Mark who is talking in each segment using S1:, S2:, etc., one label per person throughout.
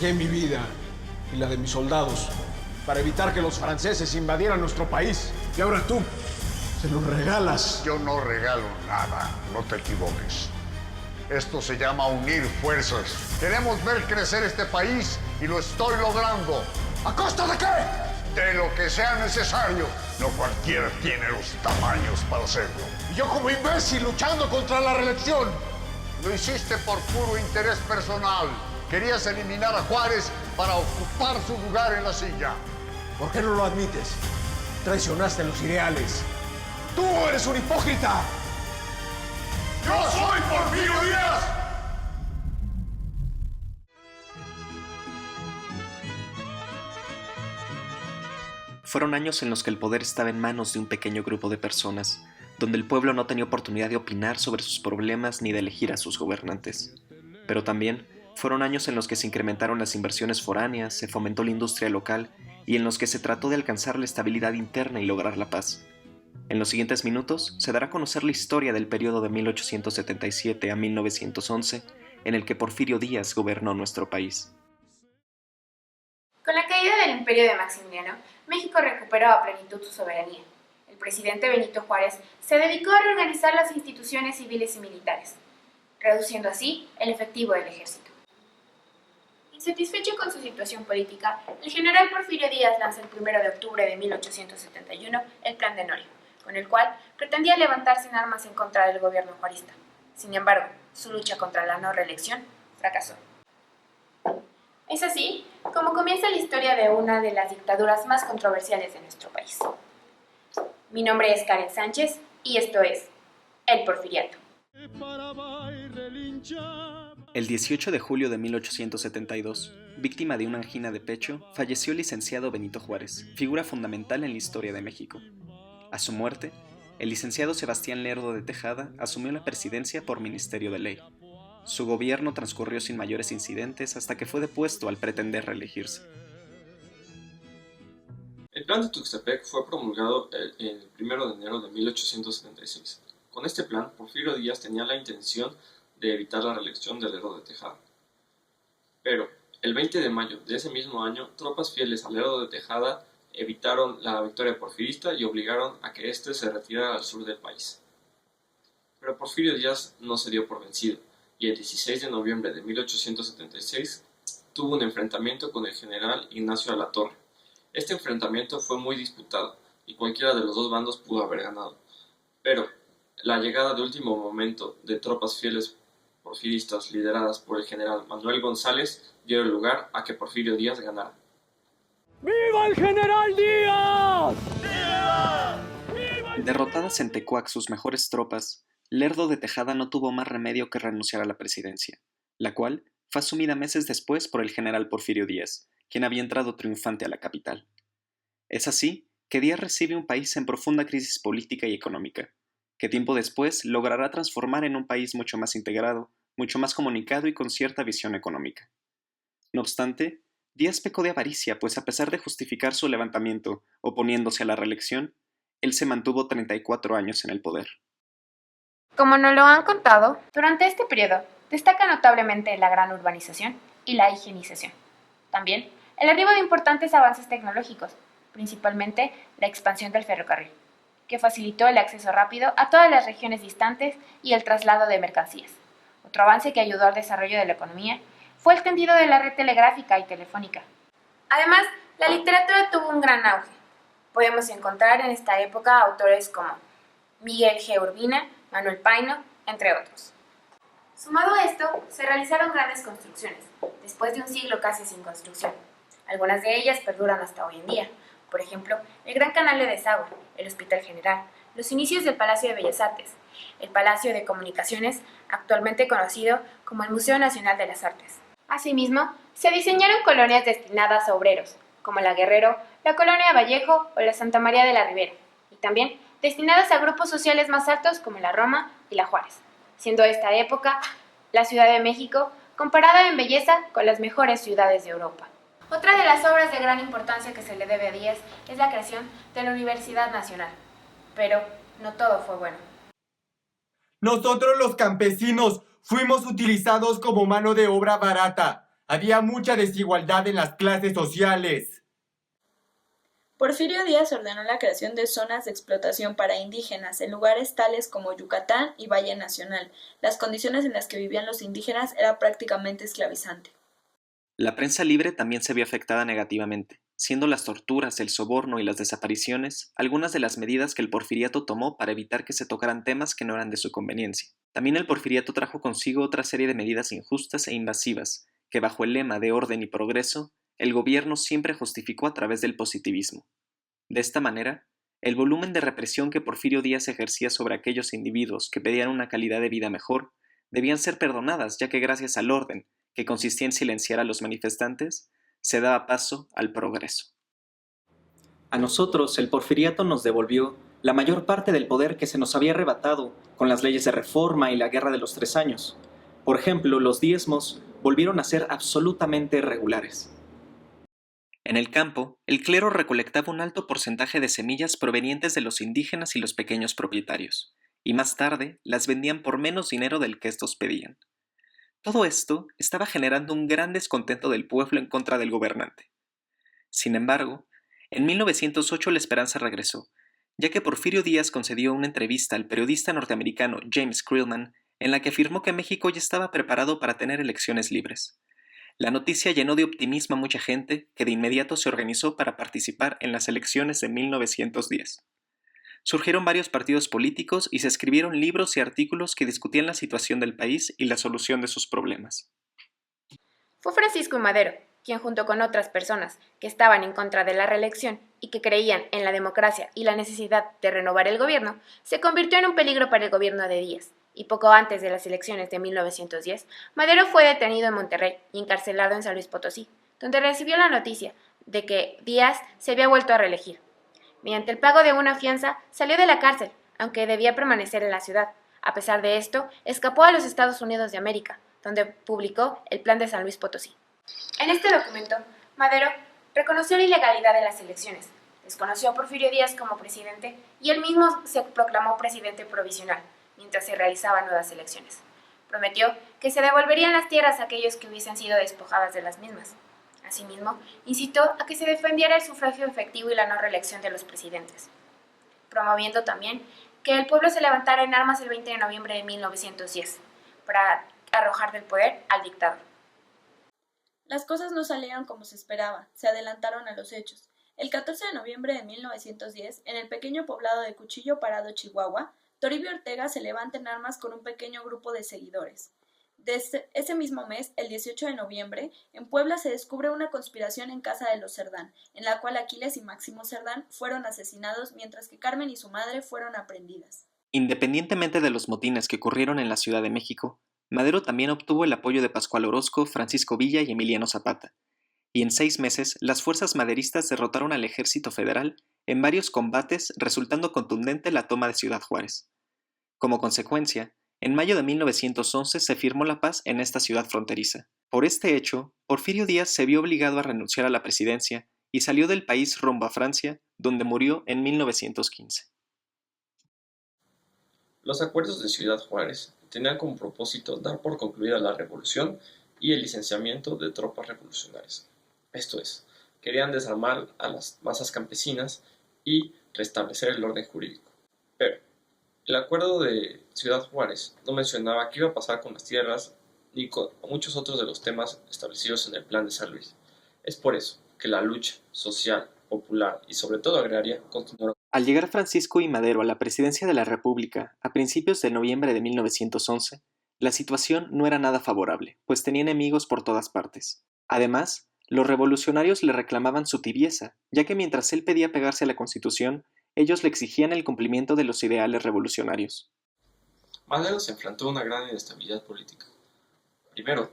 S1: Arriesgué mi vida y la de mis soldados para evitar que los franceses invadieran nuestro país. Y ahora tú se los regalas.
S2: Yo no regalo nada, no te equivoques. Esto se llama unir fuerzas. Queremos ver crecer este país y lo estoy logrando.
S1: ¿A costa de qué?
S2: De lo que sea necesario. No cualquiera tiene los tamaños para hacerlo.
S1: Y yo como imbécil luchando contra la reelección.
S2: Lo hiciste por puro interés personal. Querías eliminar a Juárez para ocupar su lugar en la silla.
S1: ¿Por qué no lo admites? Traicionaste los ideales. ¡Tú eres un hipócrita!
S2: ¡Yo soy Porfirio Díaz!
S3: Fueron años en los que el poder estaba en manos de un pequeño grupo de personas, donde el pueblo no tenía oportunidad de opinar sobre sus problemas ni de elegir a sus gobernantes. Pero también fueron años en los que se incrementaron las inversiones foráneas, se fomentó la industria local y en los que se trató de alcanzar la estabilidad interna y lograr la paz. En los siguientes minutos se dará a conocer la historia del periodo de 1877 a 1911 en el que Porfirio Díaz gobernó nuestro país.
S4: Con la caída del imperio de Maximiliano, México recuperó a plenitud su soberanía. El presidente Benito Juárez se dedicó a reorganizar las instituciones civiles y militares, reduciendo así el efectivo del ejército. Insatisfecho con su situación política, el general Porfirio Díaz lanza el 1 de octubre de 1871 el Plan de Norio, con el cual pretendía levantarse en armas en contra del gobierno juarista. Sin embargo, su lucha contra la no reelección fracasó. Es así como comienza la historia de una de las dictaduras más controversiales de nuestro país. Mi nombre es Karen Sánchez y esto es El Porfiriato.
S3: El 18 de julio de 1872, víctima de una angina de pecho, falleció el licenciado Benito Juárez, figura fundamental en la historia de México. A su muerte, el licenciado Sebastián Lerdo de Tejada asumió la presidencia por ministerio de ley. Su gobierno transcurrió sin mayores incidentes hasta que fue depuesto al pretender reelegirse.
S5: El Plan de Tuxtepec fue promulgado el 1 de enero de 1876. Con este plan, Porfirio Díaz tenía la intención de evitar la reelección de Lerdo de Tejada. Pero, el 20 de mayo de ese mismo año, tropas fieles a Lerdo de Tejada evitaron la victoria porfirista y obligaron a que éste se retirara al sur del país. Pero Porfirio Díaz no se dio por vencido, y el 16 de noviembre de 1876 tuvo un enfrentamiento con el general Ignacio Alatorre. Este enfrentamiento fue muy disputado, y cualquiera de los dos bandos pudo haber ganado. Pero, la llegada de último momento de tropas fieles porfiristas lideradas por el general Manuel González dio lugar a que Porfirio Díaz ganara.
S6: ¡Viva el general Díaz!
S3: Derrotadas en Tecuac sus mejores tropas, Lerdo de Tejada no tuvo más remedio que renunciar a la presidencia, la cual fue asumida meses después por el general Porfirio Díaz, quien había entrado triunfante a la capital. Es así que Díaz recibe un país en profunda crisis política y económica, que tiempo después logrará transformar en un país mucho más integrado, mucho más comunicado y con cierta visión económica. No obstante, Díaz pecó de avaricia, pues a pesar de justificar su levantamiento oponiéndose a la reelección, él se mantuvo 34 años en el poder.
S4: Como nos lo han contado, durante este periodo destaca notablemente la gran urbanización y la higienización. También el arribo de importantes avances tecnológicos, principalmente la expansión del ferrocarril, que facilitó el acceso rápido a todas las regiones distantes y el traslado de mercancías. Otro avance que ayudó al desarrollo de la economía fue el tendido de la red telegráfica y telefónica. Además, la literatura tuvo un gran auge. Podemos encontrar en esta época autores como Miguel G. Urbina, Manuel Paino, entre otros. Sumado a esto, se realizaron grandes construcciones, después de un siglo casi sin construcción. Algunas de ellas perduran hasta hoy en día. Por ejemplo, el Gran Canal de Desagüe, el Hospital General, los inicios del Palacio de Bellas Artes, el Palacio de Comunicaciones, actualmente conocido como el Museo Nacional de las Artes. Asimismo, se diseñaron colonias destinadas a obreros, como la Guerrero, la Colonia Vallejo o la Santa María de la Ribera, y también destinadas a grupos sociales más altos como la Roma y la Juárez, siendo esta época la Ciudad de México comparada en belleza con las mejores ciudades de Europa. Otra de las obras de gran importancia que se le debe a Díaz es la creación de la Universidad Nacional. Pero no todo fue bueno.
S6: Nosotros los campesinos fuimos utilizados como mano de obra barata.
S7: Había mucha desigualdad en las clases sociales.
S8: Porfirio Díaz ordenó la creación de zonas de explotación para indígenas en lugares tales como Yucatán y Valle Nacional. Las condiciones en las que vivían los indígenas era prácticamente esclavizante.
S3: La prensa libre también se vio afectada negativamente, siendo las torturas, el soborno y las desapariciones algunas de las medidas que el porfiriato tomó para evitar que se tocaran temas que no eran de su conveniencia. También el porfiriato trajo consigo otra serie de medidas injustas e invasivas, que bajo el lema de orden y progreso, el gobierno siempre justificó a través del positivismo. De esta manera, el volumen de represión que Porfirio Díaz ejercía sobre aquellos individuos que pedían una calidad de vida mejor, debían ser perdonadas, ya que gracias al orden, que consistía en silenciar a los manifestantes, se daba paso al progreso. A nosotros, el porfiriato nos devolvió la mayor parte del poder que se nos había arrebatado con las leyes de reforma y la Guerra de los 3 años. Por ejemplo, los diezmos volvieron a ser absolutamente regulares. En el campo, el clero recolectaba un alto porcentaje de semillas provenientes de los indígenas y los pequeños propietarios, y más tarde las vendían por menos dinero del que estos pedían. Todo esto estaba generando un gran descontento del pueblo en contra del gobernante. Sin embargo, en 1908 la esperanza regresó, ya que Porfirio Díaz concedió una entrevista al periodista norteamericano James Creelman en la que afirmó que México ya estaba preparado para tener elecciones libres. La noticia llenó de optimismo a mucha gente que de inmediato se organizó para participar en las elecciones de 1910. Surgieron varios partidos políticos y se escribieron libros y artículos que discutían la situación del país y la solución de sus problemas.
S4: Fue Francisco I. Madero quien, junto con otras personas que estaban en contra de la reelección y que creían en la democracia y la necesidad de renovar el gobierno, se convirtió en un peligro para el gobierno de Díaz. Y poco antes de las elecciones de 1910, Madero fue detenido en Monterrey y encarcelado en San Luis Potosí, donde recibió la noticia de que Díaz se había vuelto a reelegir. Mediante el pago de una fianza, salió de la cárcel, aunque debía permanecer en la ciudad. A pesar de esto, escapó a los Estados Unidos de América, donde publicó el Plan de San Luis Potosí. En este documento, Madero reconoció la ilegalidad de las elecciones, desconoció a Porfirio Díaz como presidente y él mismo se proclamó presidente provisional, mientras se realizaban nuevas elecciones. Prometió que se devolverían las tierras a aquellos que hubiesen sido despojadas de las mismas. Asimismo, incitó a que se defendiera el sufragio efectivo y la no reelección de los presidentes, promoviendo también que el pueblo se levantara en armas el 20 de noviembre de 1910 para arrojar del poder al dictador.
S8: Las cosas no salieron como se esperaba, se adelantaron a los hechos. El 14 de noviembre de 1910, en el pequeño poblado de Cuchillo Parado, Chihuahua, Toribio Ortega se levanta en armas con un pequeño grupo de seguidores. Desde ese mismo mes, el 18 de noviembre, en Puebla se descubre una conspiración en casa de los Cerdán, en la cual Aquiles y Máximo Cerdán fueron asesinados, mientras que Carmen y su madre fueron aprehendidas.
S3: Independientemente de los motines que ocurrieron en la Ciudad de México, Madero también obtuvo el apoyo de Pascual Orozco, Francisco Villa y Emiliano Zapata, y en 6 meses las fuerzas maderistas derrotaron al ejército federal en varios combates, resultando contundente la toma de Ciudad Juárez. Como consecuencia, en mayo de 1911 se firmó la paz en esta ciudad fronteriza. Por este hecho, Porfirio Díaz se vio obligado a renunciar a la presidencia y salió del país rumbo a Francia, donde murió en 1915.
S5: Los acuerdos de Ciudad Juárez tenían como propósito dar por concluida la revolución y el licenciamiento de tropas revolucionarias. Esto es, querían desarmar a las masas campesinas y restablecer el orden jurídico. Pero el acuerdo de Ciudad Juárez no mencionaba qué iba a pasar con las tierras ni con muchos otros de los temas establecidos en el Plan de San Luis. Es por eso que la lucha social, popular y sobre todo agraria continuó.
S3: Al llegar Francisco I. Madero a la presidencia de la República a principios de noviembre de 1911, la situación no era nada favorable, pues tenía enemigos por todas partes. Además, los revolucionarios le reclamaban su tibieza, ya que mientras él pedía pegarse a la Constitución, ellos le exigían el cumplimiento de los ideales revolucionarios.
S5: Madero se enfrentó a una gran inestabilidad política. Primero,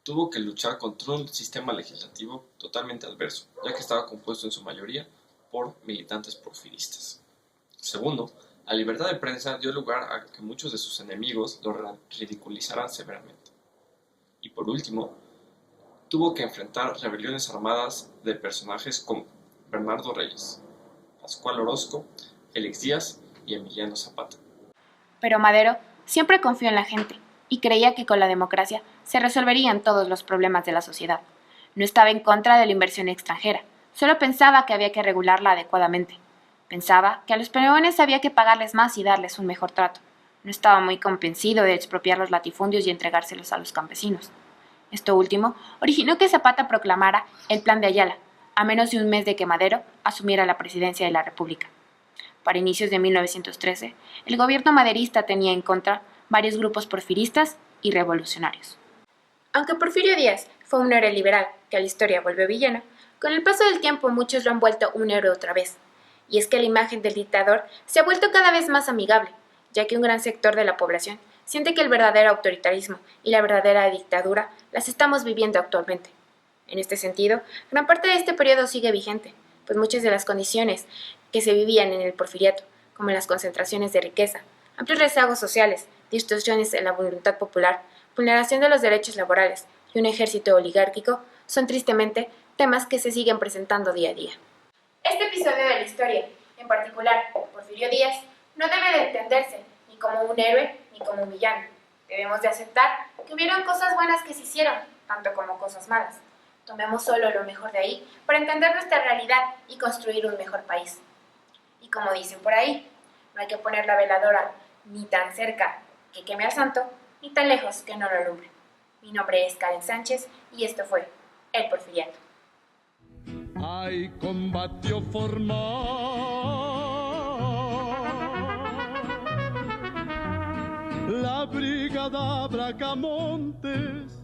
S5: tuvo que luchar contra un sistema legislativo totalmente adverso, ya que estaba compuesto en su mayoría por militantes porfiristas. Segundo, la libertad de prensa dio lugar a que muchos de sus enemigos lo ridiculizaran severamente. Y por último, tuvo que enfrentar rebeliones armadas de personajes como Bernardo Reyes, Pascual Orozco, Félix Díaz y Emiliano Zapata.
S4: Pero Madero siempre confió en la gente y creía que con la democracia se resolverían todos los problemas de la sociedad. No estaba en contra de la inversión extranjera, solo pensaba que había que regularla adecuadamente. Pensaba que a los peones había que pagarles más y darles un mejor trato. No estaba muy convencido de expropiar los latifundios y entregárselos a los campesinos. Esto último originó que Zapata proclamara el Plan de Ayala, a menos de un mes de que Madero asumiera la presidencia de la República. Para inicios de 1913, el gobierno maderista tenía en contra varios grupos porfiristas y revolucionarios. Aunque Porfirio Díaz fue un héroe liberal que a la historia volvió villano, con el paso del tiempo muchos lo han vuelto un héroe otra vez. Y es que la imagen del dictador se ha vuelto cada vez más amigable, ya que un gran sector de la población siente que el verdadero autoritarismo y la verdadera dictadura las estamos viviendo actualmente. En este sentido, gran parte de este periodo sigue vigente, pues muchas de las condiciones que se vivían en el porfiriato, como las concentraciones de riqueza, amplios rezagos sociales, distorsiones en la voluntad popular, vulneración de los derechos laborales y un ejército oligárquico, son tristemente temas que se siguen presentando día a día. Este episodio de la historia, en particular Porfirio Díaz, no debe de entenderse ni como un héroe ni como un villano. Debemos de aceptar que hubieron cosas buenas que se hicieron, tanto como cosas malas. Tomemos solo lo mejor de ahí para entender nuestra realidad y construir un mejor país. Y como dicen por ahí, no hay que poner la veladora ni tan cerca que queme al santo, ni tan lejos que no lo alumbre. Mi nombre es Karen Sánchez y esto fue El Porfiriato.
S6: Hay combatió formal la brigada Bracamontes.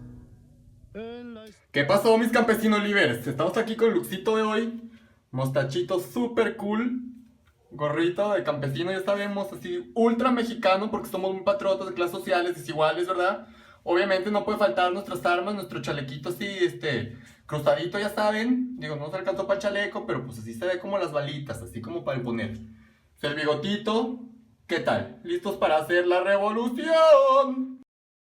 S7: ¿Qué pasó, mis campesinos libres? Estamos aquí con Luxito de hoy. Mostachito super cool. Gorrito de campesino, ya sabemos, así ultra mexicano, porque somos muy patriotas de clases sociales desiguales, ¿verdad? Obviamente no puede faltar nuestras armas, nuestro chalequito así, cruzadito, ya saben. Digo, no se alcanzó para el chaleco, pero pues así se ve como las balitas, así como para el poner. El bigotito, ¿qué tal? ¿Listos para hacer la revolución?